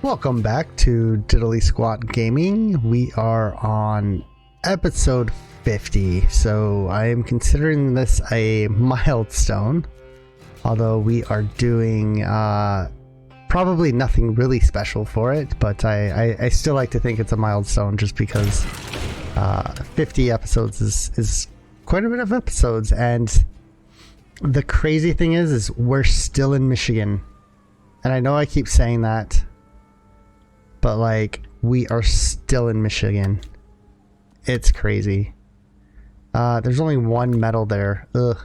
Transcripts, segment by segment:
Welcome back to Diddly Squat Gaming. We are on episode 50, so I am considering this a milestone, although we are doing probably nothing really special for it, but I still like to think it's a milestone just because 50 episodes is quite a bit of episodes, and the crazy thing is we're still in Michigan, and I know I keep saying that, but like, we are still in Michigan. It's crazy. There's only one medal there. Ugh,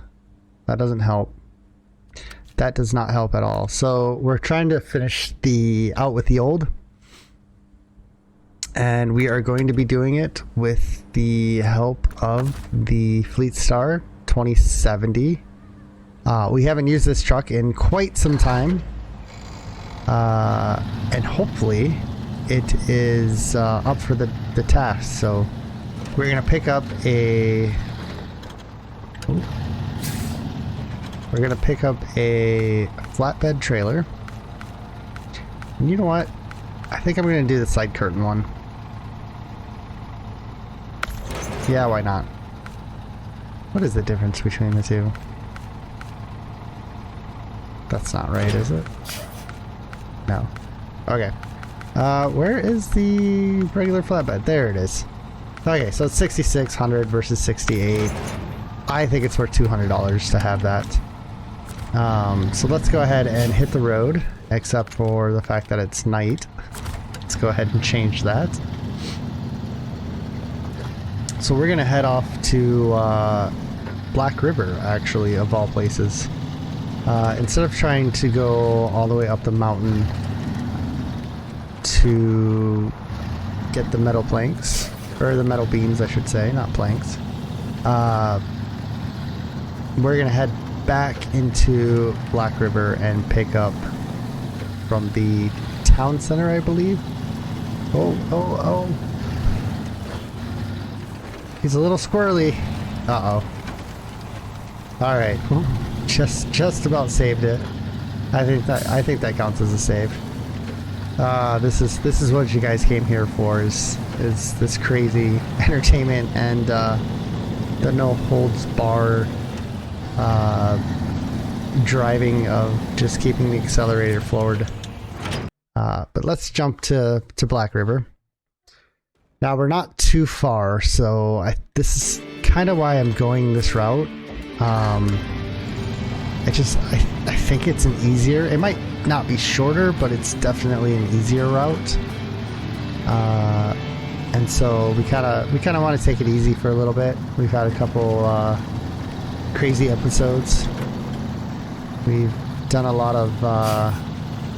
that doesn't help. That does not help at all. So we're trying to finish the out with the old, and we are going to be doing it with the help of the Fleet Star 2070. We haven't used this truck in quite some time, and hopefully it is up for the task. So we're gonna pick up a flatbed trailer. And you know what? I think I'm gonna do the side curtain one. Yeah, why not? What is the difference between the two? That's not right, is it? No. Okay. Where is the regular flatbed? There it is. Okay, so it's 6,600 versus 68. I think it's worth $200 to have that. So let's go ahead and hit the road, except for the fact that it's night. Let's go ahead and change that. So we're gonna head off to Black River, actually, of all places. Instead of trying to go all the way up the mountain to get the metal planks, or the metal beams, I should say, not planks. We're gonna head back into Black River and pick up from the town center, I believe. Oh. He's a little squirrely. Uh-oh. Alright. Just about saved it. I think that counts as a save. This is what you guys came here for, is this crazy entertainment and the no holds bar driving of just keeping the accelerator forward. But let's jump to Black River. Now we're not too far, so this is kind of why I'm going this route. I think it's an easier, it might not be shorter, but it's definitely an easier route. And so we kind of want to take it easy for a little bit. We've had a couple crazy episodes. We've done a lot of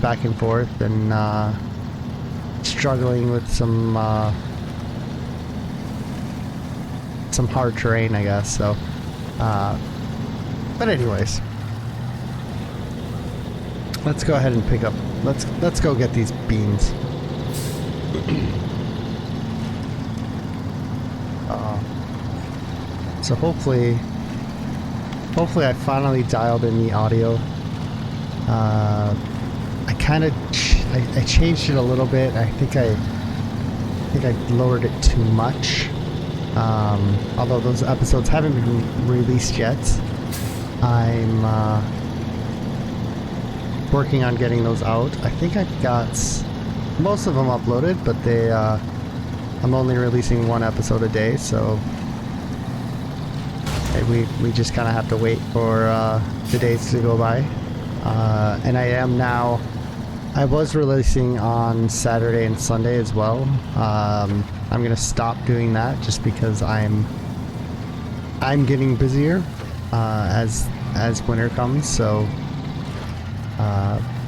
back and forth and struggling with some hard terrain, I guess. So, but anyways. Let's go ahead and pick up. Let's go get these beans. So hopefully I finally dialed in the audio. I changed it a little bit. I think I lowered it too much. Although those episodes haven't been released yet, I'm working on getting those out. I think I've got most of them uploaded, but I'm only releasing one episode a day, so we just kind of have to wait for the days to go by. And I was releasing on Saturday and Sunday as well. I'm gonna stop doing that just because I'm getting busier as winter comes, so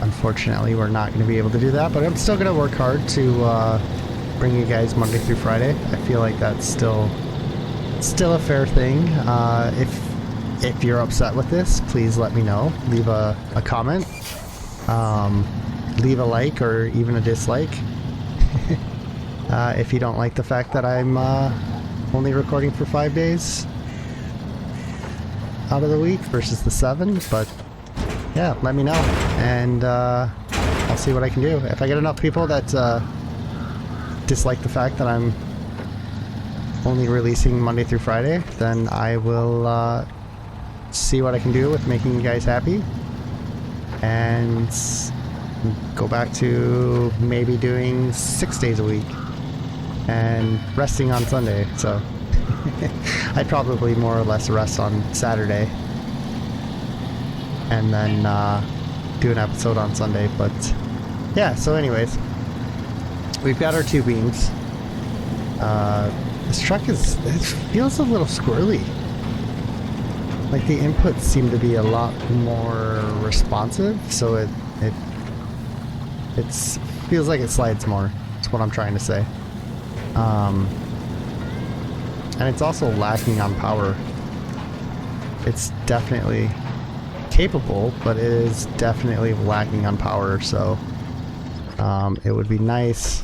unfortunately we're not going to be able to do that, but I'm still going to work hard to bring you guys Monday through Friday. I feel like that's still a fair thing. If you're upset with this, please let me know. Leave a comment, leave a like or even a dislike. If you don't like the fact that I'm only recording for 5 days out of the week versus the 7, but yeah, let me know. And I'll see what I can do. If I get enough people that dislike the fact that I'm only releasing Monday through Friday, then I will see what I can do with making you guys happy, and go back to maybe doing 6 days a week and resting on Sunday. So I'd probably more or less rest on Saturday and then do an episode on Sunday. But yeah, so anyways, we've got our 2 beams. This truck it feels a little squirrely. Like the inputs seem to be a lot more responsive, so it feels like it slides more. That's what I'm trying to say. And it's also lacking on power. It's definitely capable, but it is definitely lacking on power, so it would be nice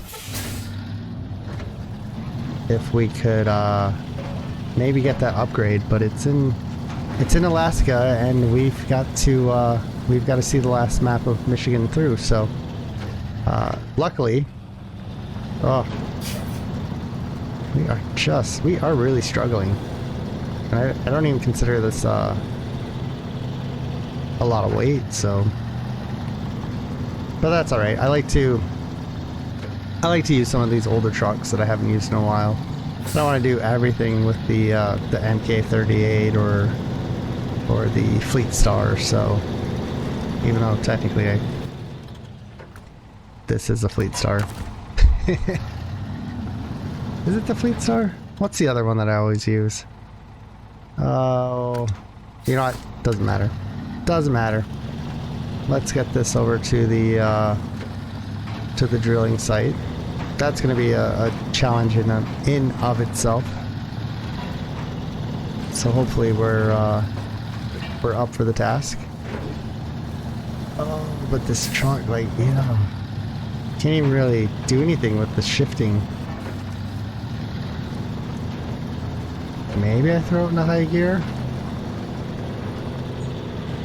if we could maybe get that upgrade, but it's in Alaska, and we've got to see the last map of Michigan through. So luckily, we are really struggling. And I don't even consider this a lot of weight, so, but that's all right. I like to use some of these older trucks that I haven't used in a while. I don't want to do everything with the MK38 or the Fleet Star, so even though technically this is a Fleet Star. Is it the Fleet Star? What's the other one that I always use? Oh, you know what? Doesn't matter. Doesn't matter. Let's get this over to the drilling site. That's going to be a challenge in of itself. So hopefully we're up for the task. Oh, but this truck, like, yeah, can't even really do anything with the shifting. Maybe I throw it in a high gear.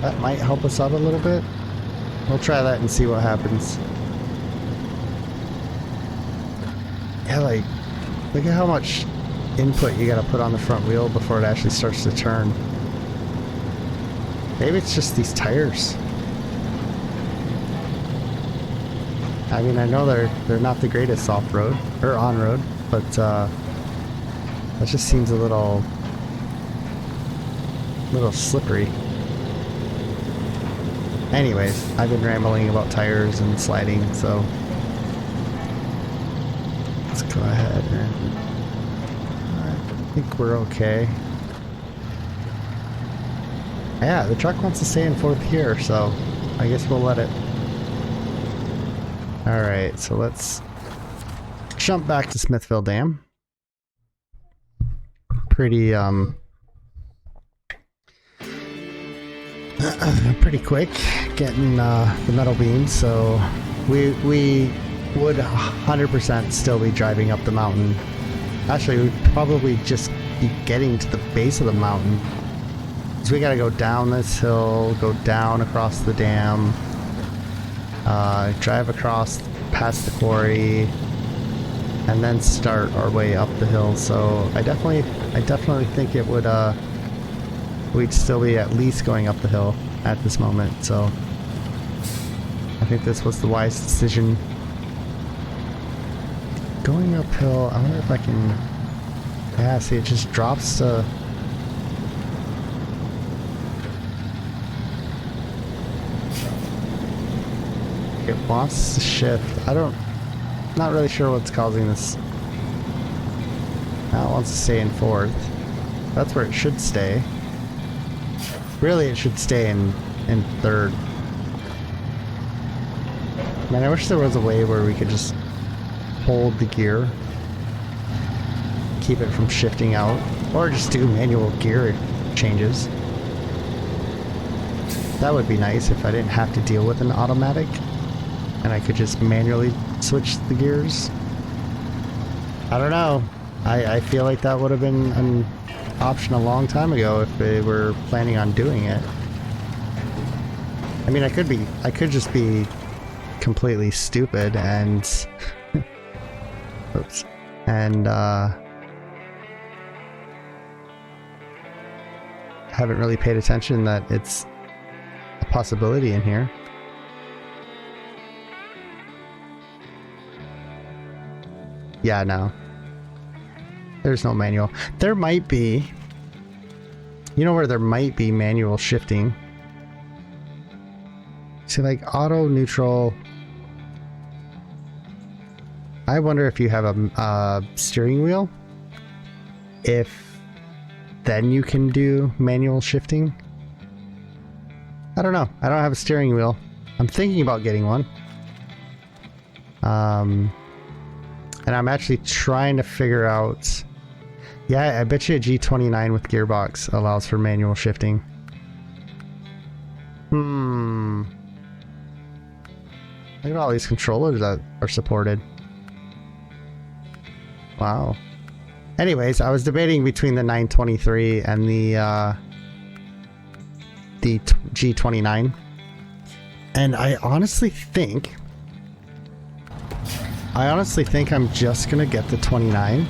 That might help us out a little bit. We'll try that and see what happens. Yeah, like, look at how much input you gotta put on the front wheel before it actually starts to turn. Maybe it's just these tires. I mean, I know they're not the greatest off-road or on-road, but that just seems a little slippery. Anyways, I've been rambling about tires and sliding, so let's go ahead and I think we're okay. Yeah, the truck wants to stay in 4th gear, so I guess we'll let it. Alright, so let's jump back to Smithville Dam. Pretty pretty quick getting the metal beams, so we would 100% still be driving up the mountain. Actually, we'd probably just be getting to the base of the mountain. So we gotta go down this hill, go down across the dam, drive across past the quarry, and then start our way up the hill. So I definitely think it would we'd still be at least going up the hill at this moment. So I think this was the wise decision. Going uphill, I wonder if I can. Yeah, see, it just drops to. It wants to shift. Not really sure what's causing this. Now it wants to stay in 4th. That's where it should stay. Really, it should stay in 3rd. Man, I wish there was a way where we could just hold the gear, keep it from shifting out, or just do manual gear changes. That would be nice if I didn't have to deal with an automatic and I could just manually switch the gears. I don't know. I feel like that would have been an option a long time ago if they were planning on doing it. I mean, I could just be completely stupid and oops, and haven't really paid attention that it's a possibility in here. Yeah, no. There's no manual. There might be. You know where there might be manual shifting? See, like auto, neutral. I wonder if you have a steering wheel. If then you can do manual shifting. I don't know. I don't have a steering wheel. I'm thinking about getting one. And I'm actually trying to figure out... Yeah, I bet you a G29 with gearbox allows for manual shifting. Look at all these controllers that are supported. Wow. Anyways, I was debating between the 923 and the G29. And I honestly think I'm just gonna get the 29.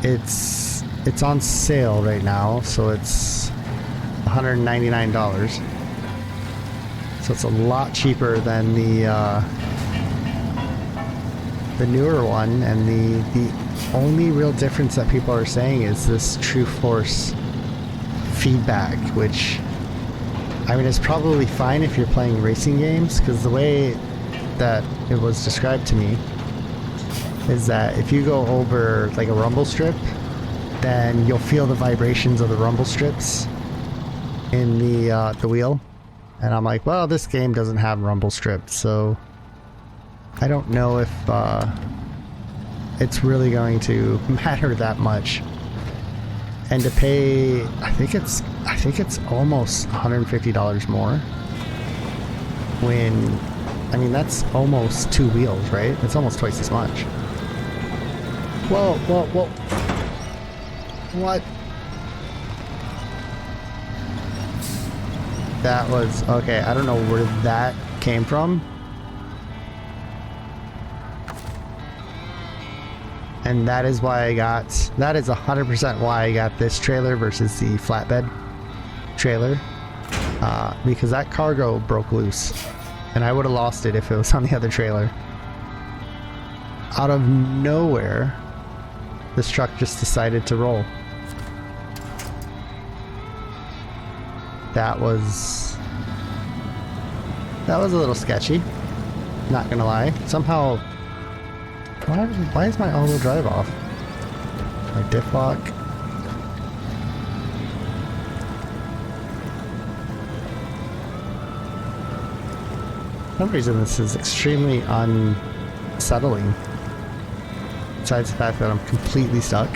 It's on sale right now, so it's $199. So it's a lot cheaper than the newer one, and the only real difference that people are saying is this True Force feedback, which I mean is probably fine if you're playing racing games, because the way that it was described to me is that if you go over like a rumble strip, then you'll feel the vibrations of the rumble strips in the wheel. And I'm like, well, this game doesn't have rumble strips, so I don't know if it's really going to matter that much. And to pay, I think it's almost $150 more. When, I mean, that's almost 2 wheels, right? It's almost twice as much. Whoa, whoa, whoa. What? That was, okay, I don't know where that came from. And that is why I got, that is 100% why I got this trailer versus the flatbed trailer. Because that cargo broke loose. And I would have lost it if it was on the other trailer. Out of nowhere, this truck just decided to roll. That was a little sketchy, not gonna lie. Somehow, why is my all-wheel drive off? My diff lock. For some reason this is extremely unsettling. Besides the fact that I'm completely stuck.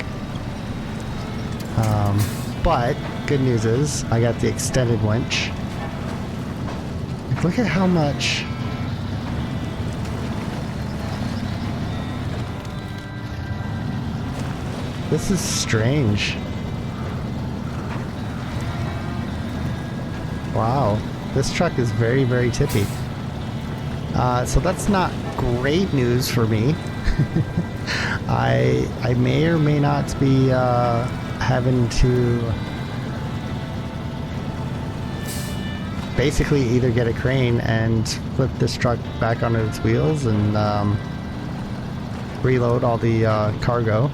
But good news is I got the extended winch. Like, look at how much. This is strange. Wow, this truck is very, very tippy. So that's not great news for me. I may or may not be having to basically either get a crane and flip this truck back onto its wheels and reload all the cargo.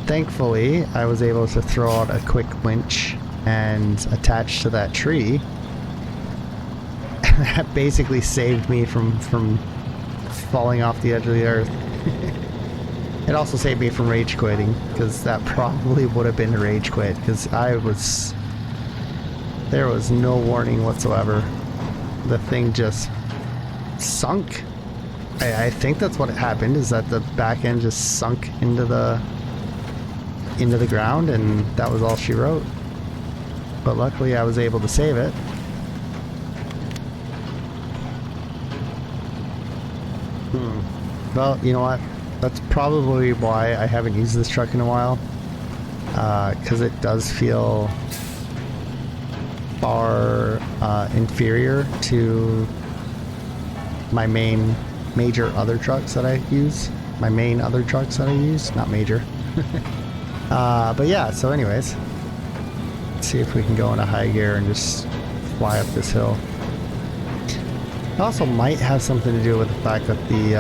Thankfully, I was able to throw out a quick winch and attach to that tree. And that basically saved me from falling off the edge of the earth. It also saved me from rage quitting, because that probably would have been a rage quit, because there was no warning whatsoever. The thing just sunk. I think that's what happened, is that the back end just sunk into the ground, and that was all she wrote. But luckily I was able to save it. Well, you know what? That's probably why I haven't used this truck in a while. Because it does feel far inferior to my main major other trucks that I use. My main other trucks that I use, not major. But yeah, so anyways, let's see if we can go into high gear and just fly up this hill. It also might have something to do with the fact that the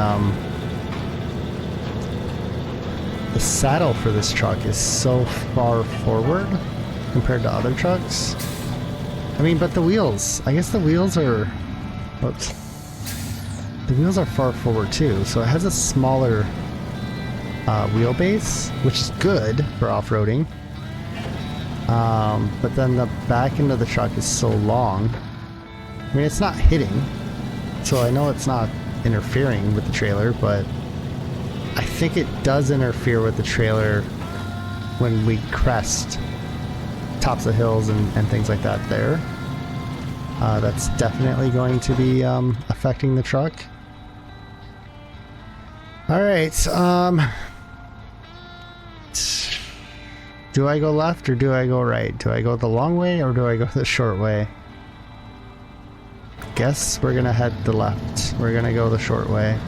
saddle for this truck is so far forward compared to other trucks. I mean, but the wheels, I guess the wheels are, whoops. The wheels are far forward too, so it has a smaller wheelbase, which is good for off-roading. But then the back end of the truck is so long. I mean, it's not hitting, so I know it's not interfering with the trailer, but I think it does interfere with the trailer when we crest tops of hills and things like that there. That's definitely going to be affecting the truck. Alright, do I go left or do I go right? Do I go the long way or do I go the short way? Guess we're gonna head the left. We're gonna go the short way.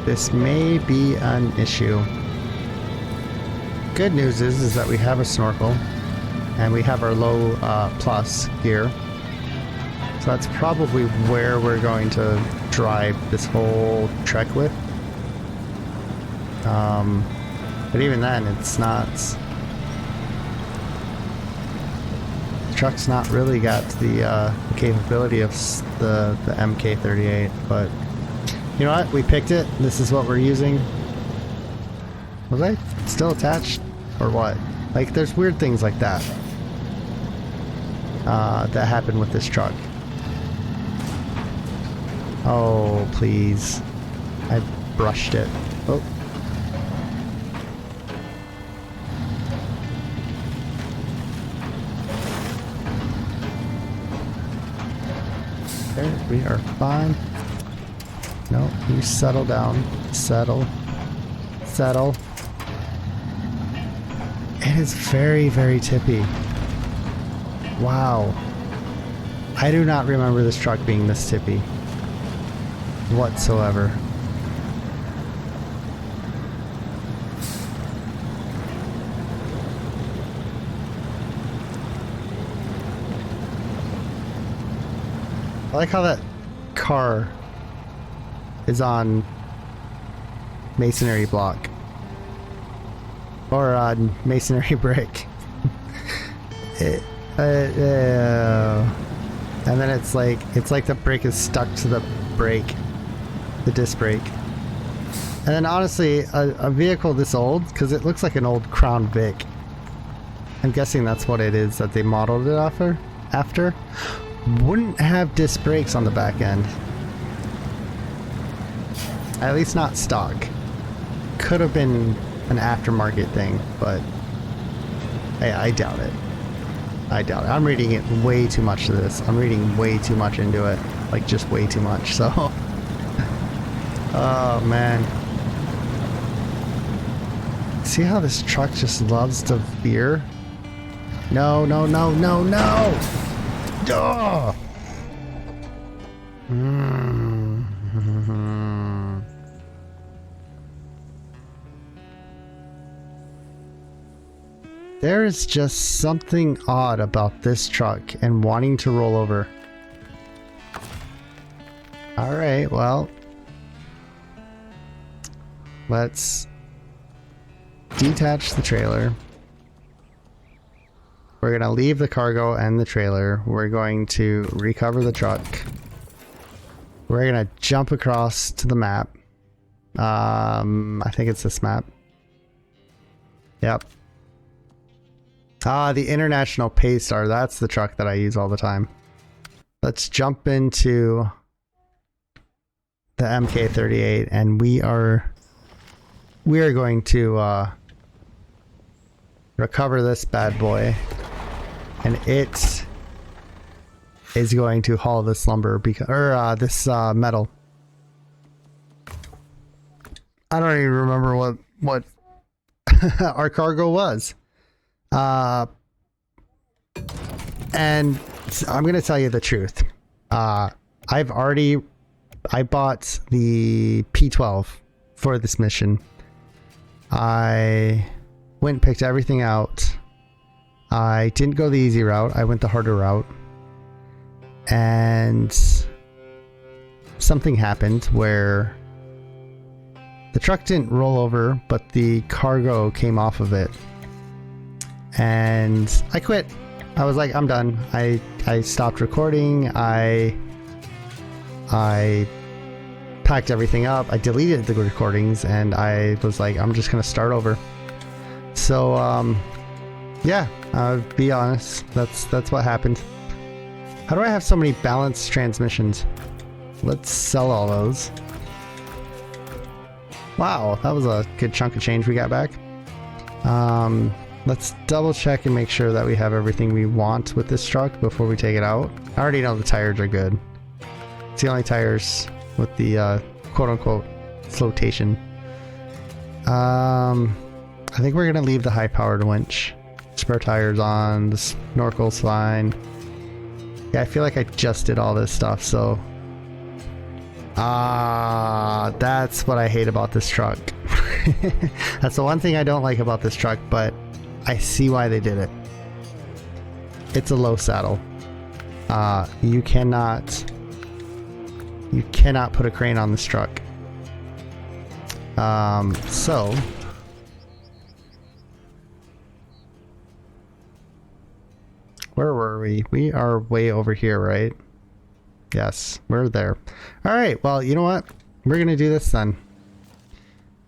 This may be an issue. Good news is that we have a snorkel and we have our low plus gear. So that's probably where we're going to drive this whole trek with. But even then, it's not... The truck's not really got the capability of the MK38, but... You know what? We picked it. This is what we're using. Was I still attached? Or what? Like, there's weird things like that. That happen with this truck. Oh, please. I brushed it. Oh. There, we are fine. No, you settle down. Settle. Settle. It is very, very tippy. Wow. I do not remember this truck being this tippy. Whatsoever. I like how that car is on masonry block. Or on masonry brick. And then it's like the brake is stuck to the brake. The disc brake. And then honestly, a vehicle this old, because it looks like an old Crown Vic. I'm guessing that's what it is that they modeled it after. Wouldn't have disc brakes on the back end. At least not stock. Could have been an aftermarket thing, but I doubt it. I doubt it. I'm reading it way too much to this. I'm reading way too much into it. Like, just way too much, so... Oh, man. See how this truck just loves to veer? No, no, no, no, no! Duh! There is just something odd about this truck and wanting to roll over. Alright, well. Let's detach the trailer. We're going to leave the cargo and the trailer. We're going to recover the truck. We're going to jump across to the map. I think it's this map. Yep. Ah, the International Paystar. That's the truck that I use all the time. Let's jump into the MK38 and we are going to recover this bad boy, and it is going to haul this lumber this metal. I don't even remember what our cargo was. And I'm gonna tell you the truth. I bought the P12 for this mission. I went and picked everything out. I didn't go the easy route. I went the harder route. And something happened where the truck didn't roll over, but the cargo came off of it. And I quit. I was like, I'm done. I stopped recording. I packed everything up. I deleted the recordings and I was like, I'm just gonna start over. So yeah, I'll be honest. That's what happened. How do I have so many balanced transmissions? Let's sell all those. Wow, that was a good chunk of change we got back. Let's double check and make sure that we have everything we want with this truck before we take it out. I already know the tires are good. It's the only tires with the quote-unquote flotation. I think we're gonna leave the high-powered winch. Spare tires on, the snorkel's fine. Yeah, I feel like I just did all this stuff, so... that's what I hate about this truck. That's the one thing I don't like about this truck, but I see why they did it. It's a low saddle. You cannot put a crane on this truck. So where were we? We are way over here, right? Yes, we're there. All right, well, you know what? We're gonna do this then.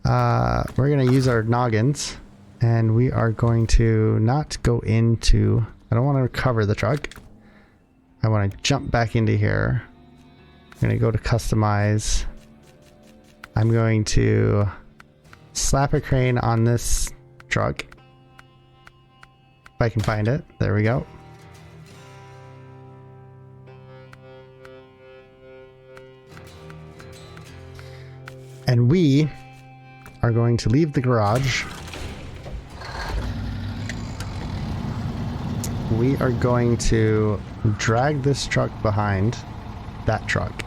We're gonna use our noggins and we are going to not go into, I don't want to recover the truck. I want to jump back into here. I'm gonna go to customize. I'm going to slap a crane on this truck. If I can find it. There we go. And we are going to leave the garage. We are going to drag this truck behind that truck.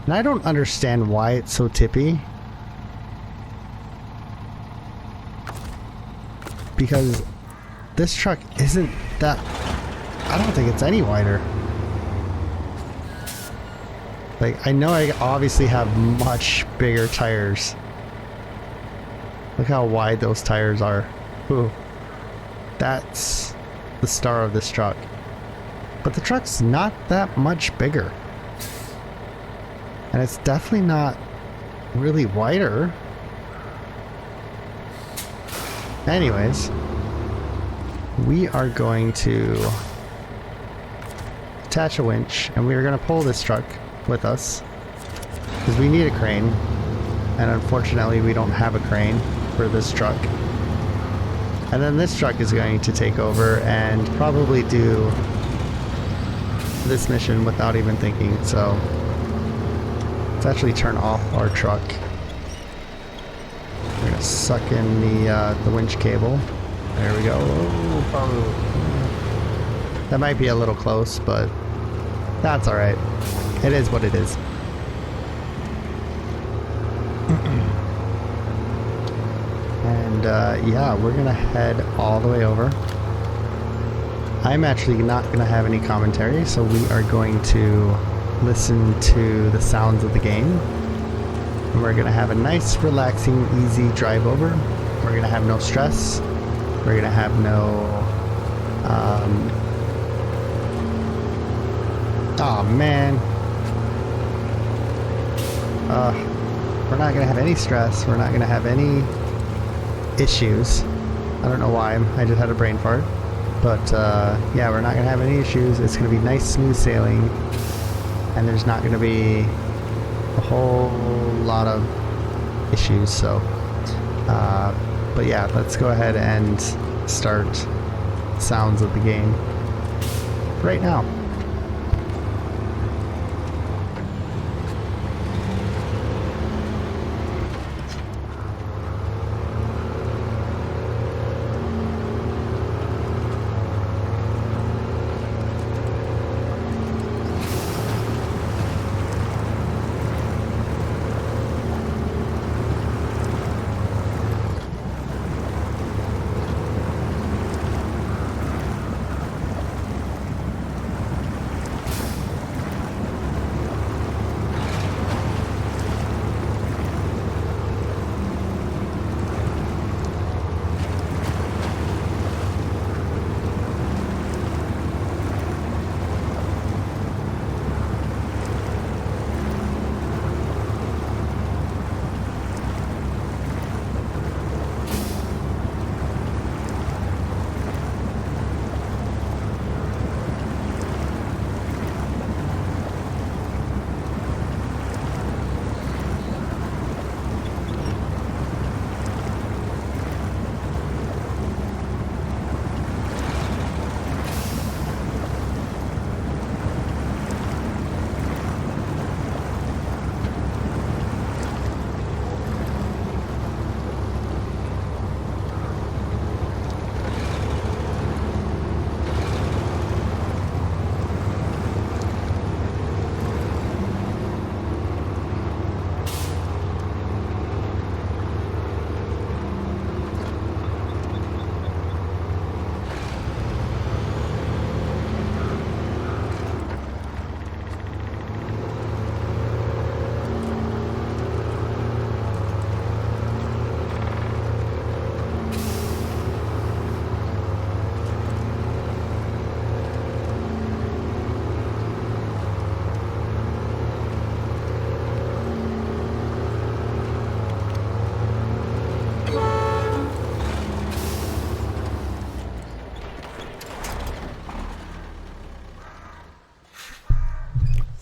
And I don't understand why it's so tippy. Because this truck isn't that... I don't think it's any wider. Like, I know I obviously have much bigger tires. Look how wide those tires are. Ooh. That's the star of this truck. But the truck's not that much bigger. And it's definitely not really wider. Anyways, we are going to attach a winch and we are going to pull this truck with us because we need a crane, and unfortunately we don't have a crane for this truck. And then this truck is going to take over and probably do this mission without even thinking. So let's actually turn off our truck. We're gonna suck in the winch cable. There we go. Oh, probably. That might be a little close, but that's all right. It is what it is. And yeah, we're gonna head all the way over. I'm actually not gonna have any commentary, so we are going to listen to the sounds of the game. And we're gonna have a nice, relaxing, easy drive over. We're gonna have no stress. We're gonna have no... oh man. We're not gonna have any stress. We're not gonna have any issues. I don't know why. I just had a brain fart. But yeah, we're not gonna have any issues. It's gonna be nice, smooth sailing, and there's not gonna be a whole lot of issues. So, but yeah, let's go ahead and start sounds of the game right now.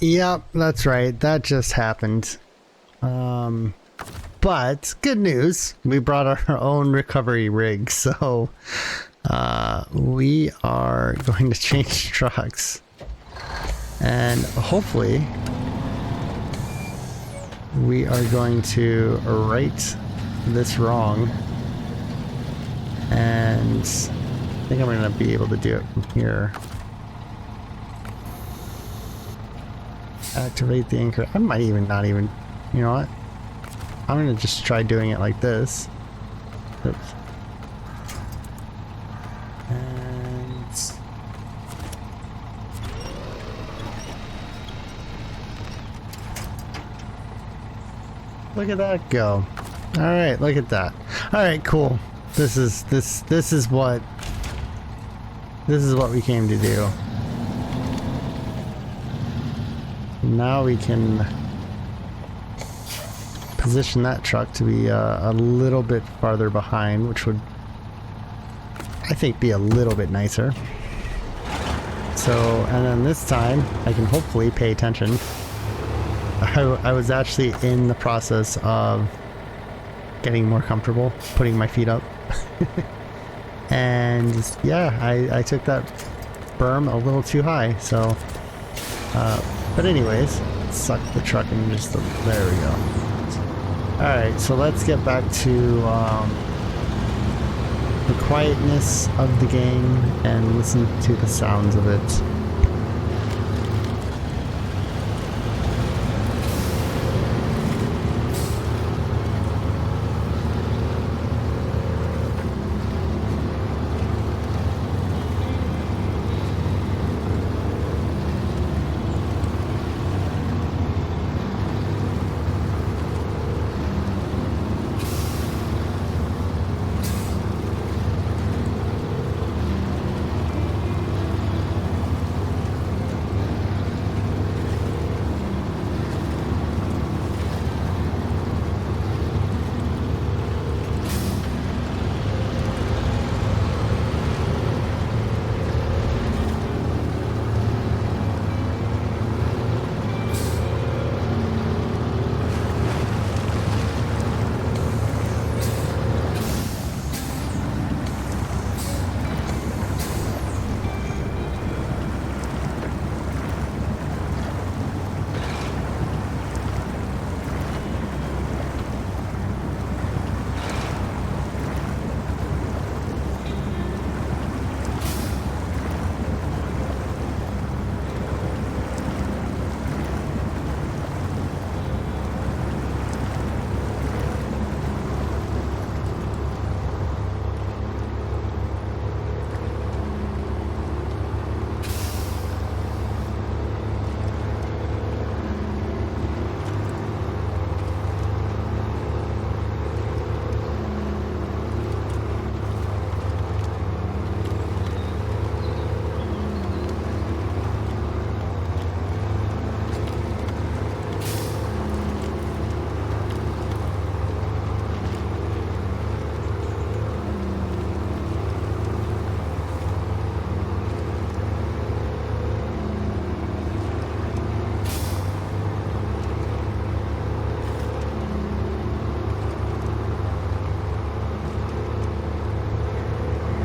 Yep, that's right. That just happened. But good news, we brought our own recovery rig, so we are going to change trucks. And hopefully we are going to right this wrong. And I think I'm going to be able to do it from here. Activate the anchor. I might even not even, you know what? I'm going to just try doing it like this. Oops. And look at that go. All right, look at that. All right, cool. This is what we came to do. Now we can position that truck to be a little bit farther behind, which would, I think, be a little bit nicer. So, and then this time I can hopefully pay attention. I was actually in the process of getting more comfortable, putting my feet up. And yeah, I took that berm a little too high, so but anyways, suck the truck and just there we go. Alright, so let's get back to the quietness of the game and listen to the sounds of it.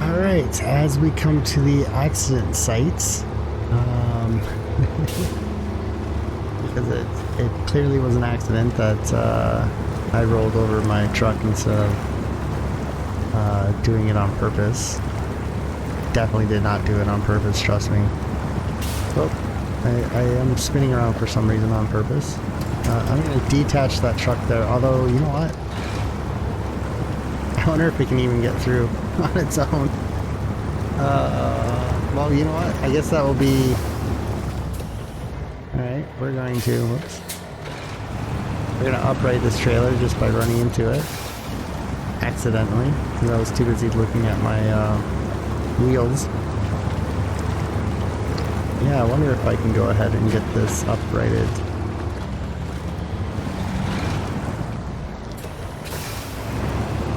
Alright, as we come to the accident sites, because it clearly was an accident that I rolled over my truck instead of doing it on purpose. Definitely did not do it on purpose, trust me. Well, I am spinning around for some reason on purpose. I'm going to detach that truck there, although, you know what? I wonder if it can even get through on its own. Well, you know what? I guess that will be... Alright, we're going to... Whoops. We're going to upright this trailer just by running into it. Accidentally. Because I was too busy looking at my wheels. Yeah, I wonder if I can go ahead and get this uprighted.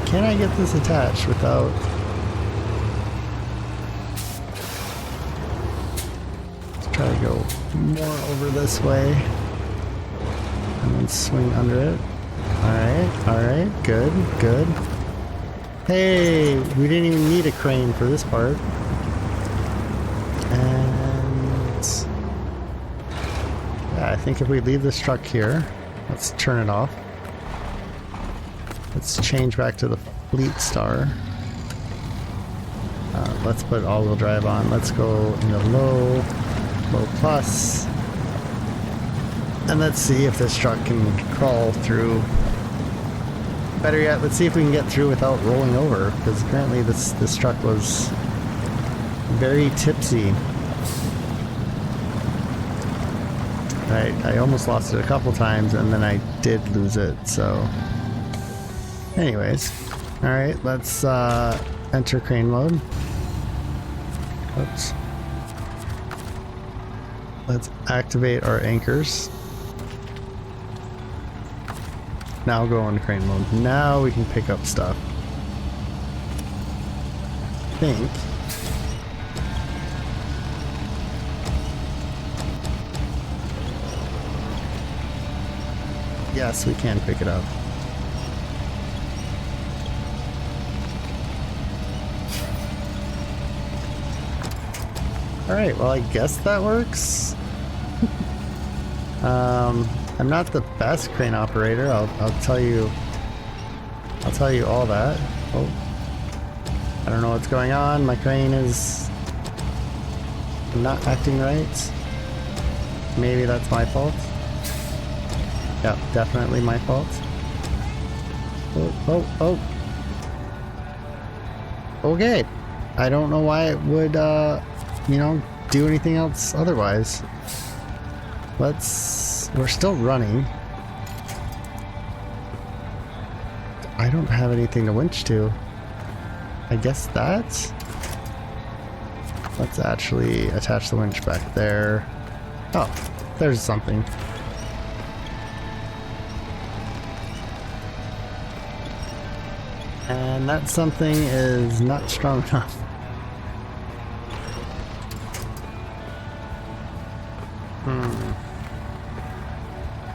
Can I get this attached without... try to go more over this way. And then swing under it. Alright, good, good. Hey, we didn't even need a crane for this part. And yeah, I think if we leave this truck here, let's turn it off. Let's change back to the Fleet Star. Let's put all-wheel drive on. Let's go into low plus. And let's see if this truck can crawl through. Better yet, let's see if we can get through without rolling over, because apparently this truck was very tipsy. I almost lost it a couple times, and then I did lose it, so... Anyways. Alright, let's enter crane mode. Oops. Let's activate our anchors. Now go into crane mode. Now we can pick up stuff. I think. Yes, we can pick it up. Alright, well I guess that works. I'm not the best crane operator, I'll tell you all that. Oh. I don't know what's going on, my crane is not acting right. Maybe that's my fault. Yep, definitely my fault. Oh. Okay. I don't know why it would you know, do anything else otherwise. We're still running. I don't have anything to winch to. I guess that? Let's actually attach the winch back there. Oh, there's something. And that something is not strong enough.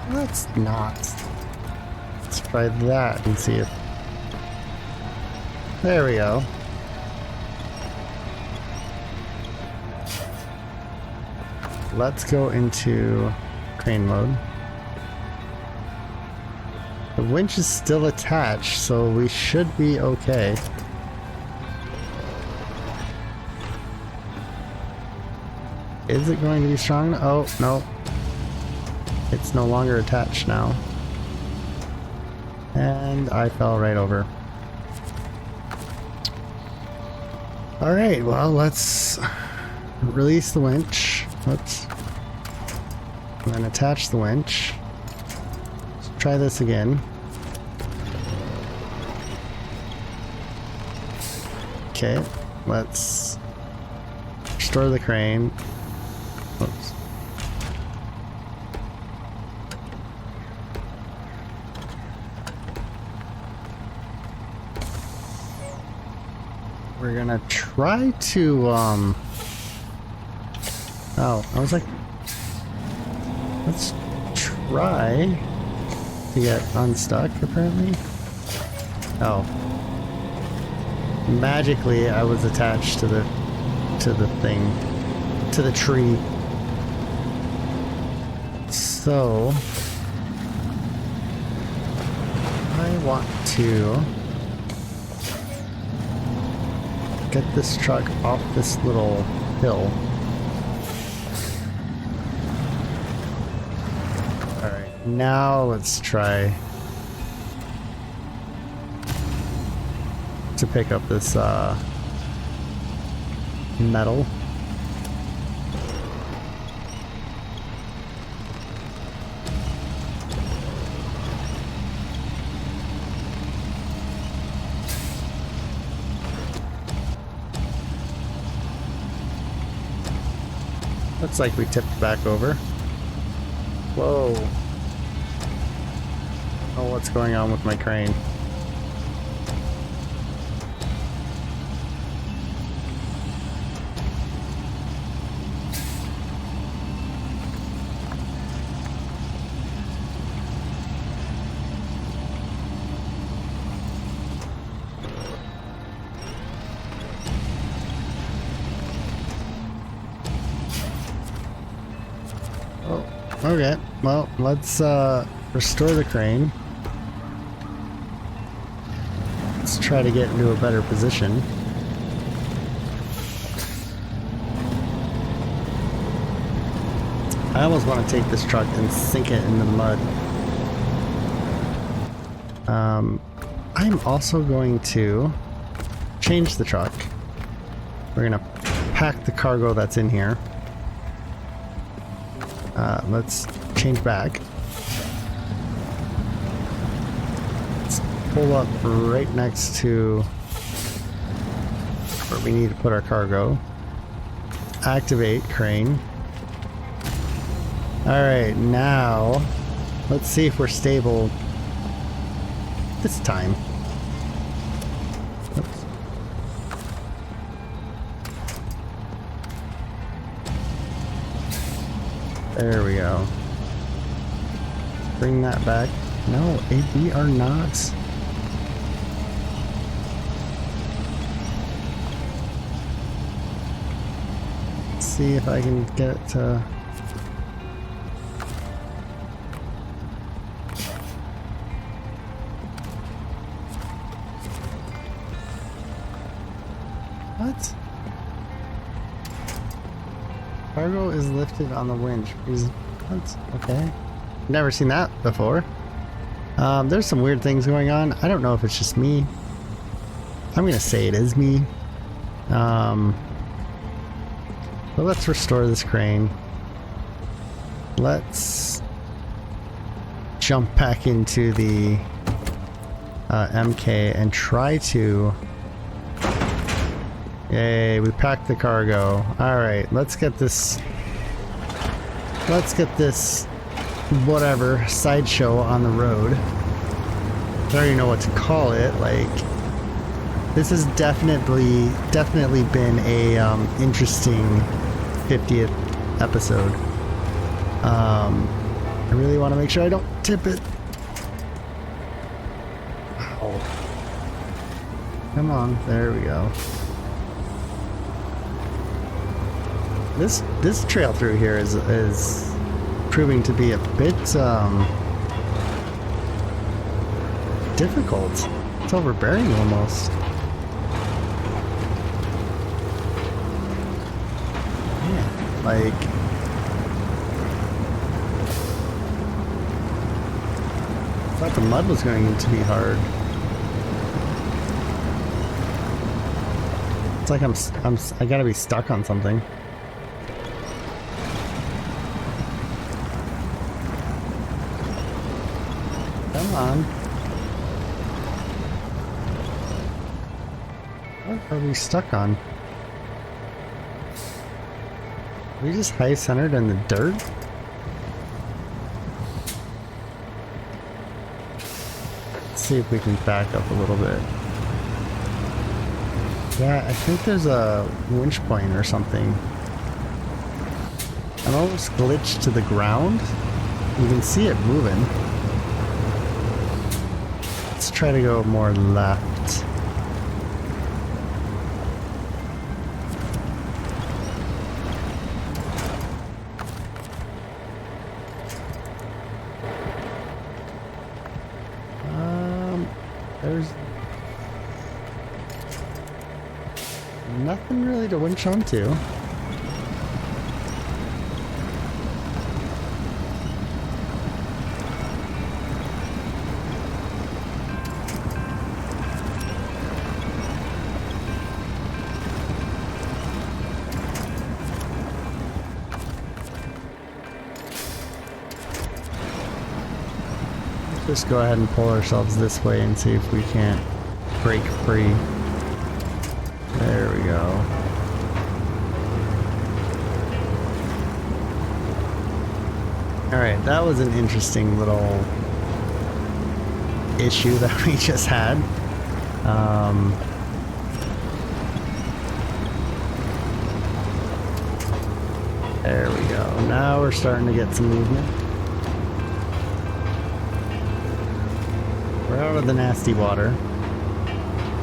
Let's not. Let's try that and see if... There we go. Let's go into crane mode. The winch is still attached, so we should be okay. Is it going to be strong? Oh, no. It's no longer attached now. And I fell right over. Alright, well, let's release the winch. Oops. And then attach the winch. Let's try this again. Okay, let's restore the crane. Oops. We're gonna try to, oh, I was like, let's try to get unstuck, apparently. Oh. Magically, I was attached to the thing, to the tree. So, I want to get this truck off this little hill. Alright, now let's try to pick up this metal. Looks like we tipped back over. Whoa. Oh, what's going on with my crane? Oh, okay. Well, let's restore the crane. Let's try to get into a better position. I almost want to take this truck and sink it in the mud. I'm also going to change the truck. We're gonna pack the cargo that's in here. Let's change back. Let's pull up right next to where we need to put our cargo. Activate crane. Alright, now let's see if we're stable this time. Oops. There we go. Bring that back. No, we are not. Let's see if I can get it to... What? Cargo is lifted on the winch. What? Okay. Never seen that before. There's some weird things going on. I don't know if it's just me. I'm gonna say it is me. But let's restore this crane. Let's jump back into the MK and try to... Yay, we packed the cargo. Alright, let's get this whatever sideshow on the road. I don't even know what to call it. Like, this has definitely been a interesting 50th episode. I really want to make sure I don't tip it. Ow. Come on, there we go. This trail through here is proving to be a bit difficult. It's overbearing almost. Yeah, like I thought the mud was going to be hard. It's like I gotta be stuck on something. Come on. What are we stuck on? Are we just high centered in the dirt? Let's see if we can back up a little bit. Yeah, I think there's a winch point or something. I'm almost glitched to the ground. You can see it moving. Let's try to go more left. There's nothing really to winch onto. Just go ahead and pull ourselves this way and see if we can't break free. There we go. Alright, that was an interesting little issue that we just had. There we go. Now we're starting to get some movement. We're out of the nasty water.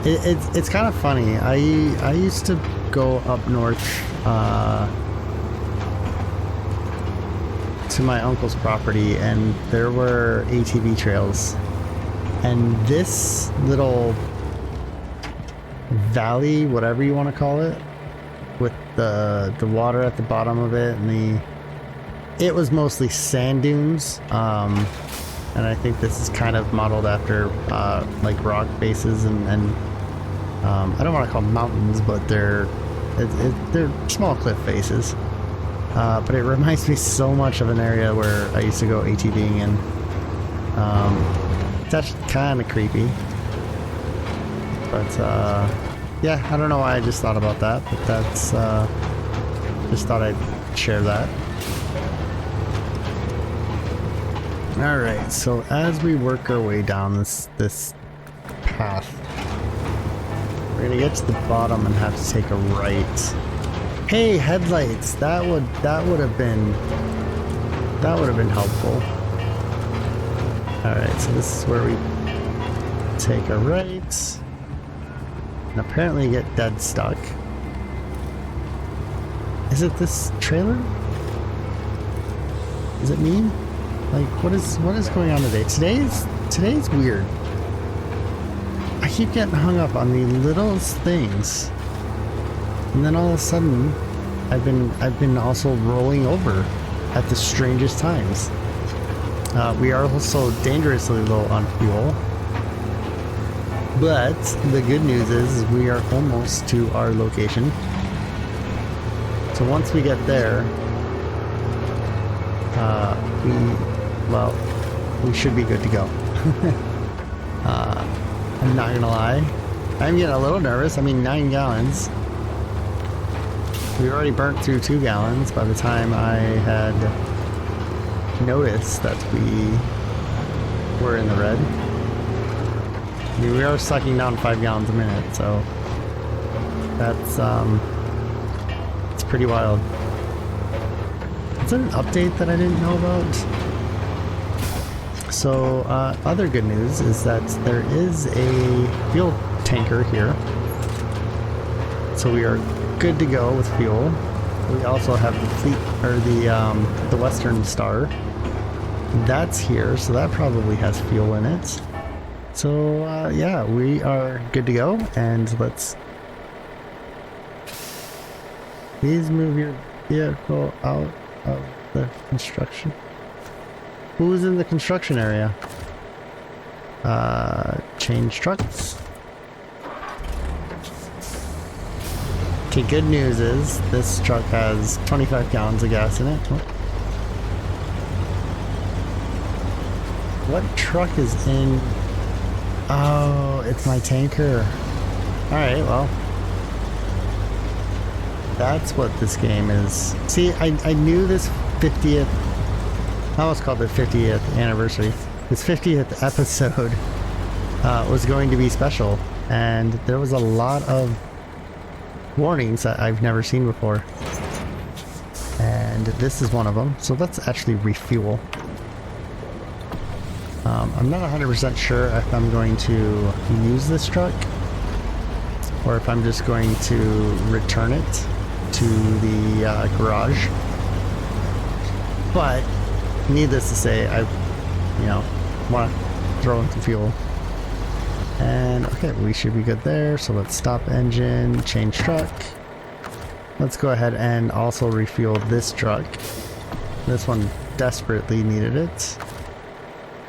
It's kind of funny. I used to go up north to my uncle's property, and there were ATV trails. And this little valley, whatever you want to call it, with the water at the bottom of it, and it was mostly sand dunes. And I think this is kind of modeled after like rock faces and I don't want to call them mountains, but they're small cliff faces. But it reminds me so much of an area where I used to go ATVing, and it's actually kind of creepy. But yeah, I don't know why I just thought about that, but that's just thought I'd share that. Alright, so as we work our way down this path, we're gonna get to the bottom and have to take a right. Hey, headlights! That would have been helpful. Alright, so this is where we take a right. And apparently get dead stuck. Is it this trailer? Is it me? Like, what is going on today? Today's weird. I keep getting hung up on the littlest things, and then all of a sudden, I've been also rolling over at the strangest times. We are also dangerously low on fuel, but the good news is we are almost to our location. So once we get there, we should be good to go. I'm not gonna lie, I'm getting a little nervous. I mean, 9 gallons. We already burnt through 2 gallons by the time I had noticed that we were in the red. I mean, we are sucking down 5 gallons a minute, so that's it's pretty wild. Is there an update that I didn't know about? So, other good news is that there is a fuel tanker here. So we are good to go with fuel. We also have the fleet, or the Western Star. That's here, so that probably has fuel in it. So, yeah, we are good to go, and let's... Please move your vehicle out of the construction. Who's in the construction area? Change trucks. Okay, good news is this truck has 25 gallons of gas in it. Oh. What truck is in? Oh, it's my tanker. Alright, well. That's what this game is. See, I knew this 50th... I almost called it 50th anniversary. This 50th episode was going to be special, and there was a lot of warnings that I've never seen before. And this is one of them, so let's actually refuel. I'm not 100% sure if I'm going to use this truck, or if I'm just going to return it to the garage. But needless to say, I, want to throw in some fuel. And okay, we should be good there. So let's stop engine, change truck. Let's go ahead and also refuel this truck. This one desperately needed it.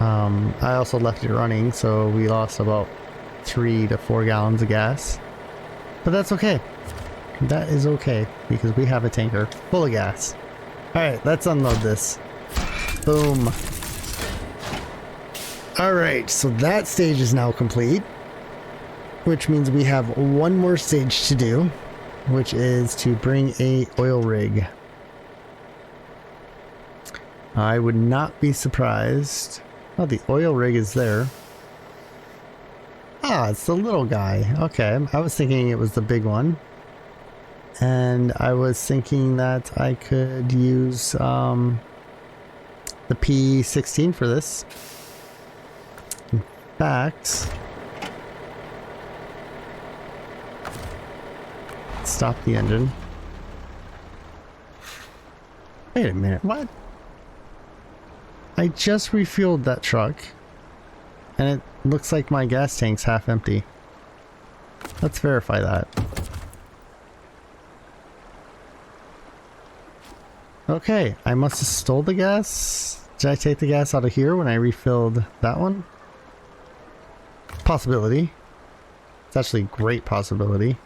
I also left it running, so we lost about 3 to 4 gallons of gas. But that's okay. That is okay, because we have a tanker full of gas. Alright, let's unload this. Boom. Alright, so that stage is now complete, which means we have one more stage to do, which is to bring a oil rig. I would not be surprised. Oh, the oil rig is there. Ah, it's the little guy. Okay, I was thinking it was the big one. And I was thinking that I could use the P16 for this. In fact, stop the engine. Wait a minute, what? I just refueled that truck, and it looks like my gas tank's half empty. Let's verify that. Okay, I must have stole the gas. Did I take the gas out of here when I refilled that one? Possibility. It's actually a great possibility.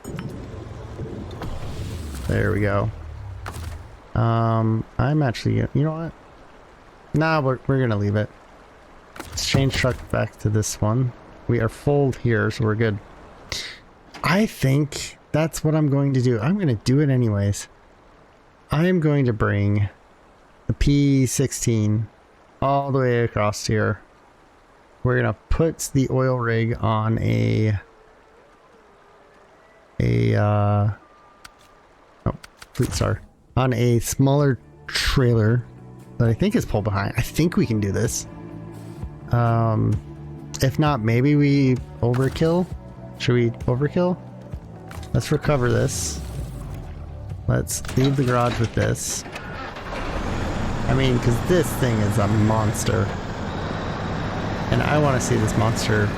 There we go. I'm actually, you know what? Nah, we're gonna leave it. Let's change truck back to this one. We are full here, so we're good. I think that's what I'm going to do. I'm gonna do it anyways. I am going to bring the P16 all the way across here. We're gonna put the oil rig on Fleet Star, on a smaller trailer that I think is pulled behind. I think we can do this. If not, maybe we overkill. Should we overkill? Let's recover this. Let's leave the garage with this. I mean, because this thing is a monster. And I want to see this monster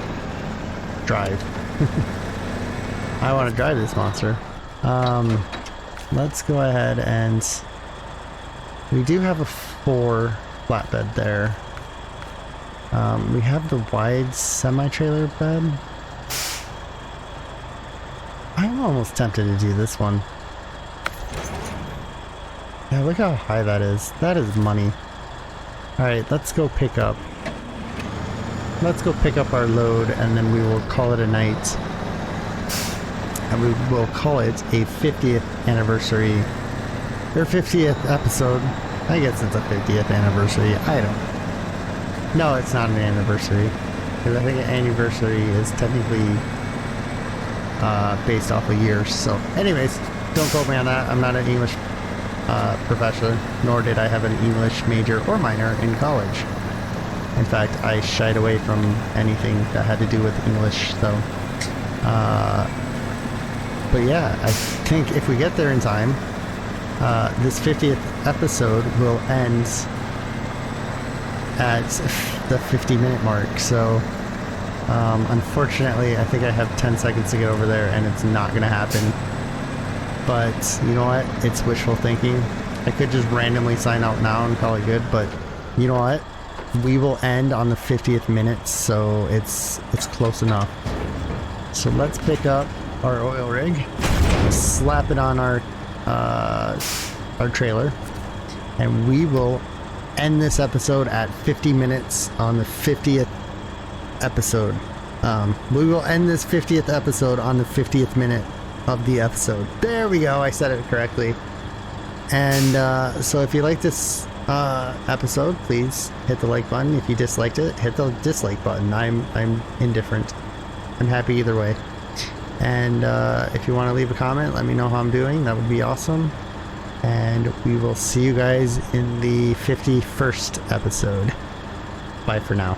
drive. I want to drive this monster. Let's go ahead and... we do have a 4 flatbed there. We have the wide semi-trailer bed. I'm almost tempted to do this one. Yeah, look how high that is. That is money. Alright, let's go pick up. Let's go pick up our load, and then we will call it a night. And we will call it a 50th anniversary, or 50th episode. I guess it's a 50th anniversary. I don't. No, it's not an anniversary, because I think an anniversary is technically based off of years. So, anyways, don't quote me on that. I'm not an English professor, nor did I have an English major or minor in college. In fact, I shied away from anything that had to do with English. So, but yeah, I think if we get there in time, this 50th episode will end at the 50-minute mark. So, unfortunately, I think I have 10 seconds to get over there, and it's not going to happen. But you know what? It's wishful thinking. I could just randomly sign out now and call it good, but you know what? We will end on the 50th minute, so it's close enough. So let's pick up our oil rig, slap it on our trailer, and we will end this episode at 50 minutes on the 50th episode. We will end this 50th episode on the 50th minute of the episode. There we go, I said it correctly. And so if you like this episode, please hit the like button. If you disliked it, hit the dislike button. I'm indifferent. I'm happy either way. And if you want to leave a comment, let me know how I'm doing. That would be awesome. And we will see you guys in the 51st episode. Bye for now.